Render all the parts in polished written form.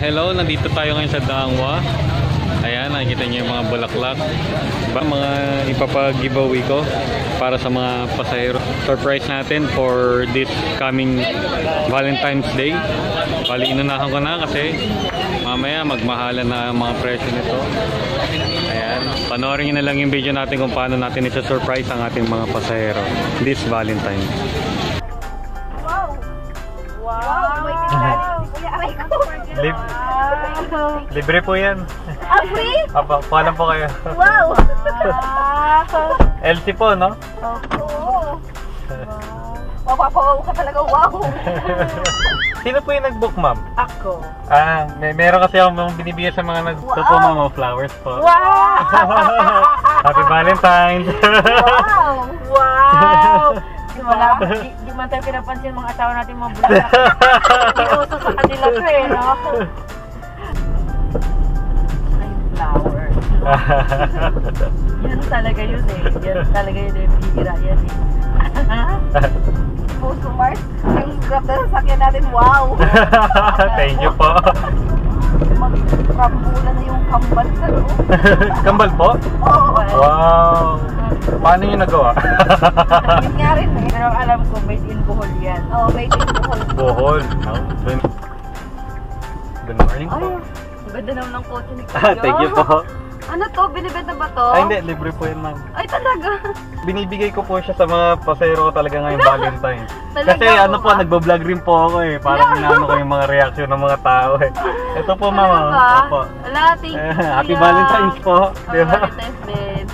Hello, nandito tayo ngayon sa Dangwa. Ayan, nakikita niyo yung mga bulaklak. Mga ipapag-giveaway ko para sa mga pasahero. Surprise natin for this coming Valentine's Day. Bali, inunahan ko na kasi mamaya magmahalan na ang mga presyo nito. Ayan, panoorin niyo na lang yung video natin kung paano natin isa-surprise ang ating mga pasahero this Valentine. Wow! Wow! My God! Aray ko! Libre po yan. Free? Apa, paalam po kayo. Wow! LC po, no? Oo. Mapapawaw ka talaga, wow! Sino po yung nag-book, ma'am? Ako. Meron kasi akong binibigyan sa mga nag-book po, ma'am, flowers po. Wow! Happy Valentine's! Wow! Wow! Di man tayo pinapansin mga asawa natin mga bulaklak. Di uso sa kanila ko eh, no? Ay, flower. Yan talaga yun eh. Yan talaga yun eh. Bihira yan eh. Puso Mars, yung grab na sasakyan natin, wow! Thank you po. Magkambulan na yung kambal sa loob. Kambal po? Oo. Wow! Paano nyo nagawa? Yun nga rin eh. Pero alam ko, made in Bohol yan. Oo, made in Bohol. Bohol. Good morning po. Ay, ang ganda naman ng kotse ni Kuya. Thank you po. Ano to? Binibenta ba to? Ay, hindi. Libre po yun, ma'am. Ay, talaga? Binibigay ko po siya sa mga pasahero ko talaga ngayong Valentine's. Talaga? Kasi ano po, nagbablog rin po ako eh. Parang inaano ko yung mga reaction ng mga tao eh. Ito po, ma'am. Opo. Wala, thank you. Happy Valentine's po. Happy Valentine's Day.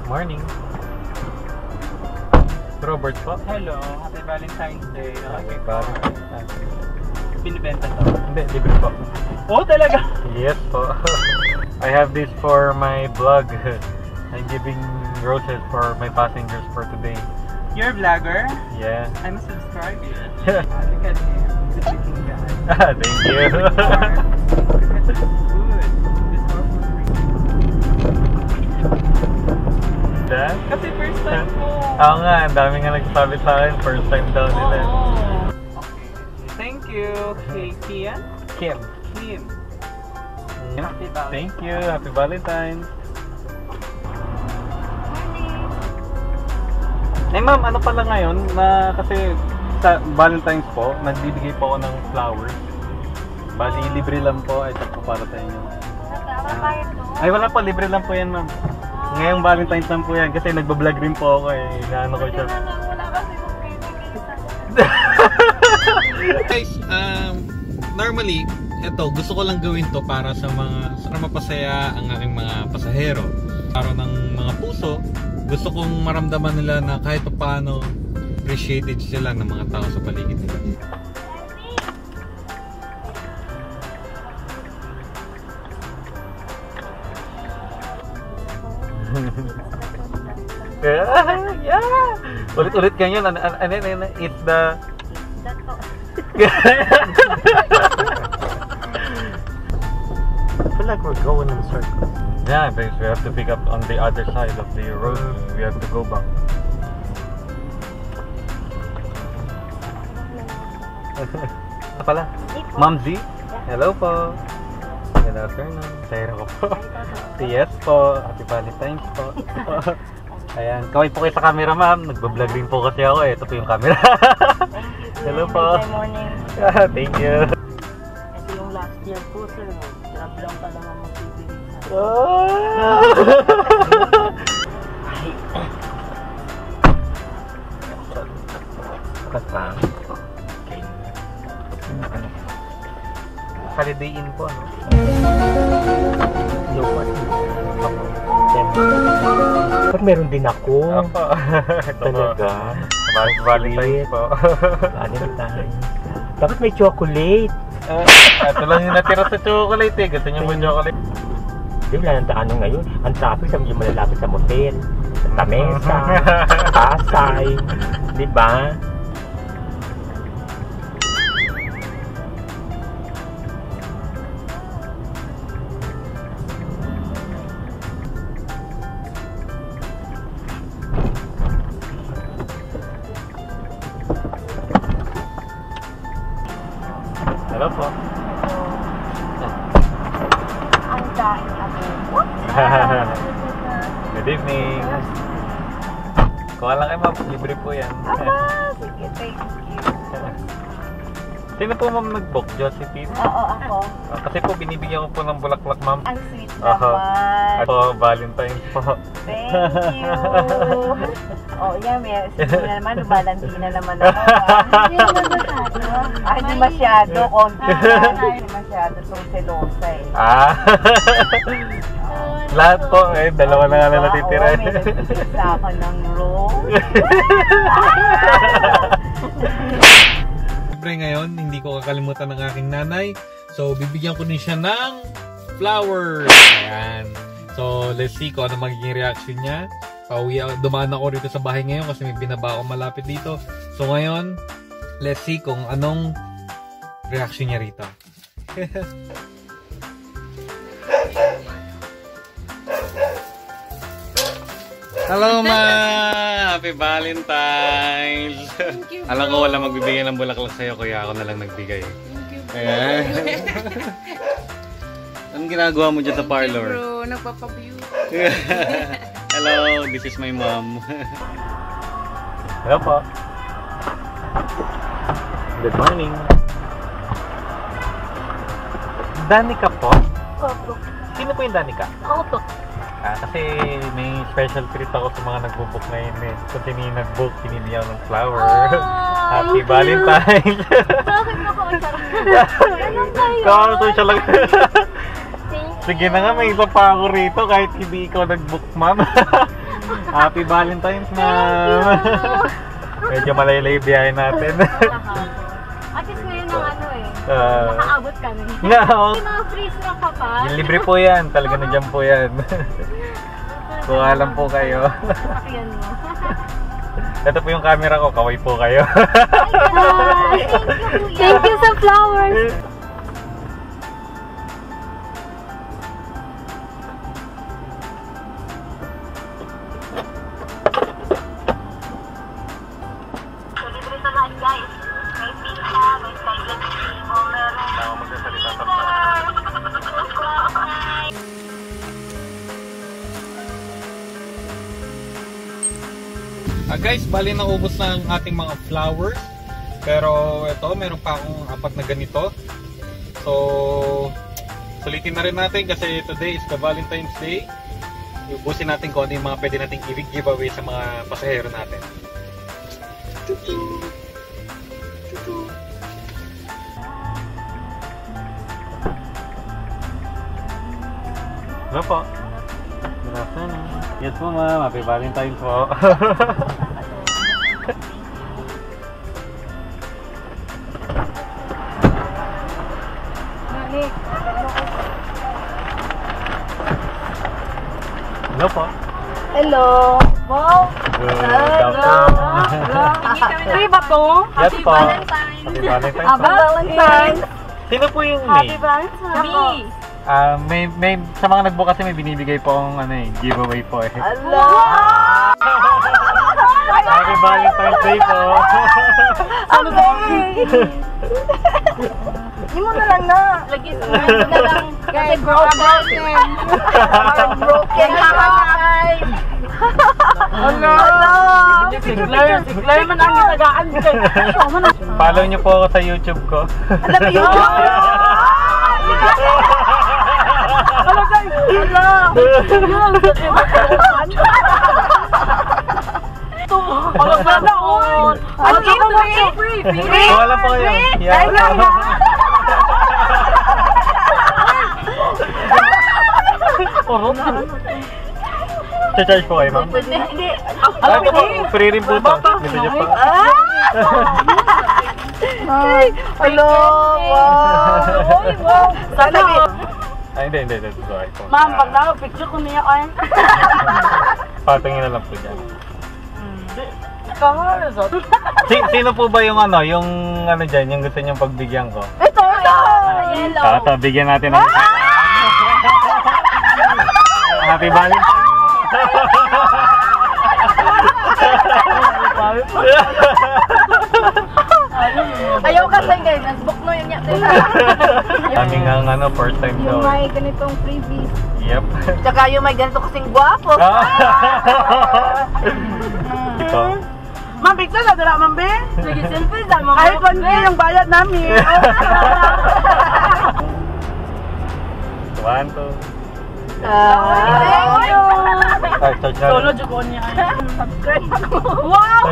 Morning. Robert po. Hello, happy Valentine's Day. Happy Valentine's. Binibenta to? Hindi, libre po. Oh, talaga? Yes po. I have this for my vlog. I'm giving roses for my passengers for today. You're a vlogger? Yeah. I'm a subscriber. Look at him. Good looking guy. Thank you. Look at this food. This more for free. That? Kasi first time ko. Oo nga, ang dami nga nagsasabi sa akin. First time daw nila. Okay. Thank you. Hey, Kian? Kim. Kim. Yeah. Happy Valentine's. Thank you. Happy Valentine's. Eh ma'am, ano pala ngayon na kasi sa Valentine's po, nagbibigay po ako ng flowers. Bali, libre lang po. Ay, ito po para sa inyo. Ay, wala po. Libre lang po yan, ma'am. Ngayong Valentine's lang po yan kasi nagbablog rin po ako eh. Inaano ko siya. Guys, normally, eto, gusto ko lang gawin to para mapasaya ang aking mga pasahero. Para ng mga puso, gusto kong maramdaman nila na kahit paano appreciated sila ng mga tao sa paligid nila. Yeah! Ulit-ulit ganyan. It's the... I feel like we're going in circles. Yeah, because we have to pick up on the other side of the road. We have to go back. Pala, Ma'am Z. Hello po. Good afternoon. Sayro ko po. Yes po. Happy Valentine's po. Ayan, kaway po kayo sa camera, ma'am. Nagbablog rin po kasi ako eh. Ito po yung camera. Hello po. Good morning. Thank you. Ito yung last year po, sir. Grab lang pa naman magbibigay sa Holiday Inn po, no? Ba't meron din ako? Opo. Talaga? Valentine's po. Valentine's. Dapat may chocolate. Ito lang yung natira sa chocolate eh. Gusto niyo mo chocolate? Hindi, wala nang ano ngayon. Ang traffic sa medyo malalapit sa motel, sa Tamesa, Pasay. Di ba? Hello po. Ang daing ako. Good evening. Kuha lang kayo ma'am, libre po yan. Sige, thank you. Sino po ma'am nag-book? Josephine? Oo, ako. Kasi po binibigyan ko po ng bulaklak ma'am. Ang sweet Aha. naman. Ako, Valentine's po. Thank you. Oh, yan, sige na naman, balandi na naman ako. Hindi naman masyado. Ay, hindi masyado, konti lang. Hindi masyado, itong selosa eh. Lahat po, dalawa na nga na natitira. Oo, may nagbibigay sa akin ng rose. Siyempre ngayon, hindi ko kakalimutan ng aking nanay. So, bibigyan ko din siya ng flowers. Ayan. So, let's see kung ano magiging reaction niya. Dumaan ako rito sa bahay ngayon kasi may binaba ako malapit dito. So, ngayon, let's see kung anong reaction niya rito. Hello, ma! Happy Valentine's! Thank you, bro. Alam ko wala magbibigay ng bulaklak sa'yo, kaya ako na lang nagbigay. Thank you, bro. Ayan. Anong ginagawa mo dyan sa parlor? Thank you, bro. Nagpapabeauty. Hello, this is my mom. Hello po. Good morning. Danica po? Opo. Sino po yung Danica? Ako po. Kasi may special treat ako sa mga nag-book ngayon eh. So, sino yung nag-book, pinibigyan ng flower. Happy Valentine's! Bakit mo ko anong kayo? Kasi siya lang. Sige na nga, may iba pa ako rito kahit hindi ikaw nag-book, ma'am. Happy Valentine's, ma'am. Medyo malaylay biyahe natin. At least ngayon ang ano eh. Ah. Nakaabot kami. No. Yung mga freeze na ka pa. Yung libre po yan, talaga na dyan po yan. Kung alam po kayo. Sakyan mo. Ito po yung camera ko, kaway po kayo. Thank you sa flowers. Guys, bali naubos na ang ating mga flowers. Pero ito, meron pa akong 4 na ganito. So, sulitin na rin natin kasi today is the Valentine's Day. Iubusin natin kung ano yung mga pwede nating i-giveaway sa mga pasahero natin. Hello po. Good afternoon. Yes po ma'am, happy Valentine's po. Hello po. Hello. Wow. Good afternoon. Free ba to? Yes po. Valentine's. Happy Valentine's po. Valentine's. Sino po yung Happy name? Valentine's. Me. May sa mga nag-book kasi may binibigay po akong giveaway po eh. Hello. Happy Valentine's Day po. Ano ba? Hindi mo na lang na. Lagi sa na lang. Kasi broken. Broken. Hi. Hello. Si Claire man ang nitagaan. Follow niyo po ako sa YouTube ko. Alam mo yun? Hello guys! Hello! Alam na na on! Ano ka mo free? Wala po kayo. Yeah. Cha-charge po kayo, ma'am? Hindi. Alam po, free rin po ito. Dito niyo po. Ay! Hello! Wow! Wow! Sana Ay, hindi. Sorry po. ma'am, pag na-picture ko niya ay Patingin na lang po dyan. kaharazot. Sino po ba yung yung dyan, yung gusto niyong pagbigyan ko? Ito! Yellow! Ito, bigyan natin ng Happy Valentine's! Ayaw ka sa guys, nasbook no yun yan. Kami nga ano, first time Yung daw. may ganitong freebies. Yep. Tsaka yung may ganito kasing gwapo. Ito. Ma'am, picture na dala, Ma'am Ben. Sige, selfie na, Ma'am. Ay, kung yung bayad namin. 1, 2. Thank you. Ay, charge na. Solo jukon niya. Subscribe ako. Wow!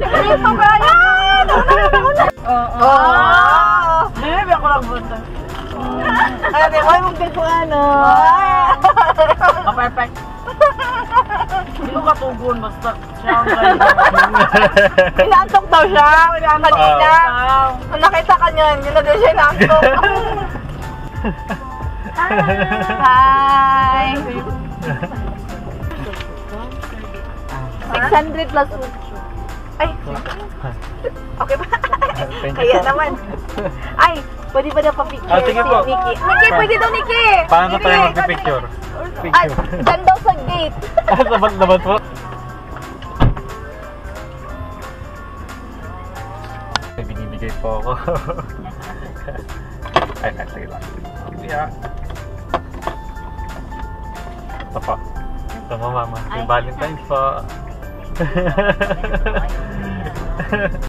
Secreto ka yan! Oo. Bebe ako lang buta. Ate, why mong ko ano? Perfect. Hindi ko katugon, basta siya ang ganda. Inaantok daw siya. Kanina. Nakita ka niyan, yun na din siya inaantok. Hi! 600 plus food. Ay! Okay ba? Kaya naman. Ay! Pwede ba na pa-picture sige po. si Nikki? Nikki! Pwede daw, Nikki! Paano tayo mag-picture? Ay! Dyan daw sa gate. Labat po. May binibigay po ako. Ay, sige lang. Yeah. Ito po. Ito mo, mama. Yung Valentine's po.